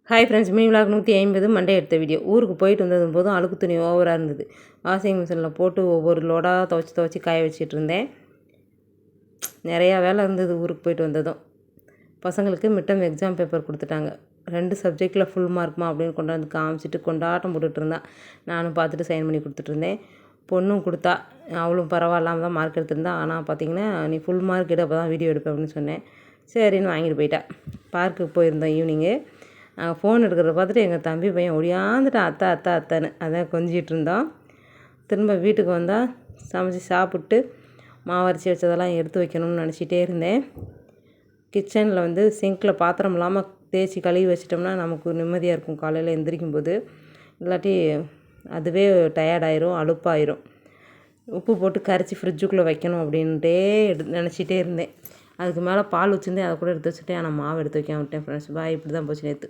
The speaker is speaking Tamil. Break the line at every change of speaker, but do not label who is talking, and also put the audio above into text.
Hi friends, mini vlog 150 Monday எடுத்த வீடியோ. ஊருக்கு போயிட்டு வந்தது போதும் அழுக்கு துணி ஓவராக இருந்தது. வாஷிங் மிஷினில் போட்டு ஒவ்வொரு லோடாக துவைச்சி காய வச்சிட்டு இருந்தேன். நிறையா வேலை இருந்தது ஊருக்கு போயிட்டு வந்ததும். பசங்களுக்கு மிட்டம் எக்ஸாம் பேப்பர் கொடுத்துட்டாங்க. 2 சப்ஜெக்டில் ஃபுல் மார்க்மா அப்படின்னு கொண்டாந்து காமிச்சிட்டு கொண்டாட்டம் போட்டுட்டு இருந்தான். நானும் பார்த்துட்டு சைன் பண்ணி கொடுத்துட்டு இருந்தேன். பொண்ணும் கொடுத்தா, அவளும் பரவாயில்லாமல் தான் மார்க் எடுத்திருந்தா. ஆனால் பார்த்தீங்கன்னா, நீ ஃபுல் மார்க் எடு, அப்போ தான் வீடியோ எடுப்பேன் அப்படின்னு சொன்னேன். சரின்னு வாங்கிட்டு போயிட்டா. பார்க்குக்கு போயிருந்தோம் ஈவினிங்கு. ஃபோன் எடுக்கிறத பார்த்துட்டு எங்கள் தம்பி பையன் ஒடியாந்துட்டான், அத்தை அத்தை அத்தைன்னு. அதான் கொஞ்சிகிட்டு இருந்தோம். திரும்ப வீட்டுக்கு வந்தால் சமைச்சி சாப்பிட்டு மாவரைச்சி வச்சதெல்லாம் எடுத்து வைக்கணும்னு நினச்சிட்டே இருந்தேன். கிச்சனில் வந்து சிங்கில் பாத்திரம் இல்லாமல் தேய்ச்சி கழுவி வச்சிட்டோம்னா நமக்கு நிம்மதியாக இருக்கும் காலையில் எந்திரிக்கும்போது. இல்லாட்டி அதுவே டயர்டாயிரும், அலுப்பாயிரும். உப்பு போட்டு கரைச்சி ஃப்ரிட்ஜுக்குள்ளே வைக்கணும் அப்படின்ட்டே நினச்சிட்டே இருந்தேன். அதுக்கு மேலே பால் வச்சுருந்தேன், அதை கூட எடுத்து வச்சுட்டேன். ஆனால் மாவு எடுத்து வைக்காம விட்டேன் ஃப்ரெண்ட்ஸ். பாய், இப்படி தான் போச்சு நேற்று.